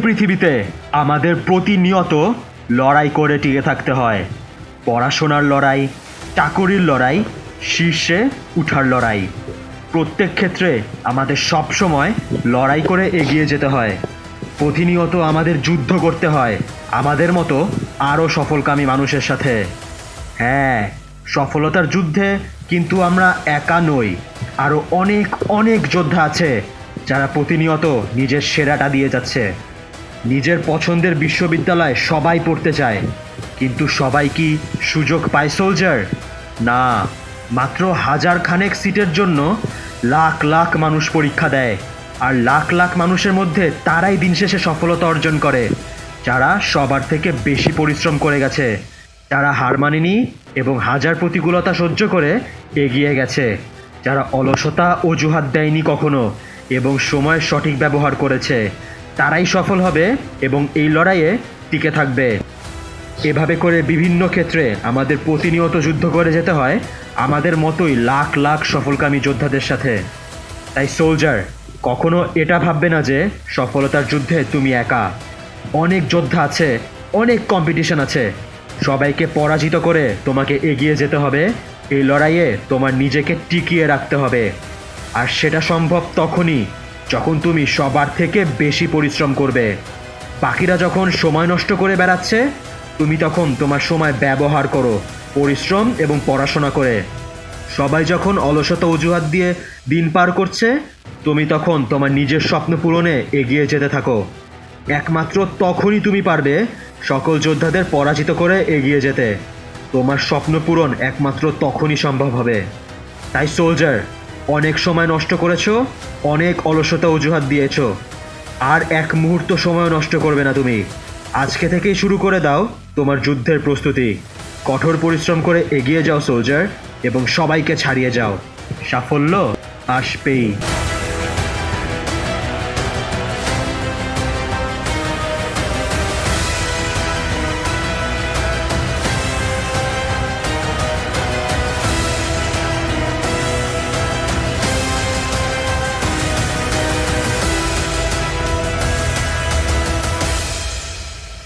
পৃথিবীতে আমাদের প্রতিনিয়ত লড়াই করে টিকে থাকতে হয়। পড়াশোনার লড়াই, চাকরির লড়াই, শীর্ষে উঠার লড়াই। প্রত্যেক ক্ষেত্রে আমাদের সবসময় লড়াই করে এগিয়ে যেতে হয়। প্রতিনিয়ত আমাদের যুদ্ধ করতে হয় আমাদের মতো আরও সফলকামী মানুষের সাথে। হ্যাঁ, সফলতার যুদ্ধে কিন্তু আমরা একা নই। আরও অনেক অনেক যোদ্ধা আছে যারা প্রতিনিয়ত নিজের সেরাটা দিয়ে যাচ্ছে। নিজের পছন্দের বিশ্ববিদ্যালয়ে সবাই পড়তে চায়, কিন্তু সবাই কি সুযোগ পায় সোলজার? না, মাত্র হাজার খানেক সিটের জন্য লাখ লাখ মানুষ পরীক্ষা দেয়। আর লাখ লাখ মানুষের মধ্যে তারাই দিন শেষে সফলতা অর্জন করে যারা সবার থেকে বেশি পরিশ্রম করে গেছে, যারা হার মানেনি এবং হাজার প্রতিকূলতা সহ্য করে এগিয়ে গেছে, যারা অলসতা অজুহাত দেয়নি কখনো এবং সময়ের সঠিক ব্যবহার করেছে। তারাই সফল হবে এবং এই লড়াইয়ে টিকে থাকবে। এভাবে করে বিভিন্ন ক্ষেত্রে আমাদের প্রতিনিয়ত যুদ্ধ করে যেতে হয় আমাদের মতোই লাখ লাখ সফলকামী যোদ্ধাদের সাথে। তাই সোলজার, কখনো এটা ভাববে না যে সফলতার যুদ্ধে তুমি একা। অনেক যোদ্ধা আছে, অনেক কম্পিটিশন আছে। সবাইকে পরাজিত করে তোমাকে এগিয়ে যেতে হবে। এই লড়াইয়ে তোমার নিজেকে টিকিয়ে রাখতে হবে। আর সেটা সম্ভব তখনই যখন তুমি সবার থেকে বেশি পরিশ্রম করবে। বাকিরা যখন সময় নষ্ট করে বেড়াচ্ছে, তুমি তখন তোমার সময় ব্যবহার করো পরিশ্রম এবং পড়াশোনা করে। সবাই যখন অলসতা অজুহাত দিয়ে দিন পার করছে, তুমি তখন তোমার নিজের স্বপ্ন পূরণে এগিয়ে যেতে থাকো। একমাত্র তখনই তুমি পারবে সকল যোদ্ধাদের পরাজিত করে এগিয়ে যেতে। তোমার স্বপ্ন পূরণ একমাত্র তখনই সম্ভব হবে। তাই সোলজার, অনেক সময় নষ্ট করেছো, অনেক অলসতা অজুহাত দিয়েছো। আর এক মুহূর্ত সময় নষ্ট করবে না তুমি। আজকে থেকেই শুরু করে দাও তোমার যুদ্ধের প্রস্তুতি। কঠোর পরিশ্রম করে এগিয়ে যাও সোলজার, এবং সবাইকে ছাড়িয়ে যাও। সাফল্য আসবেই।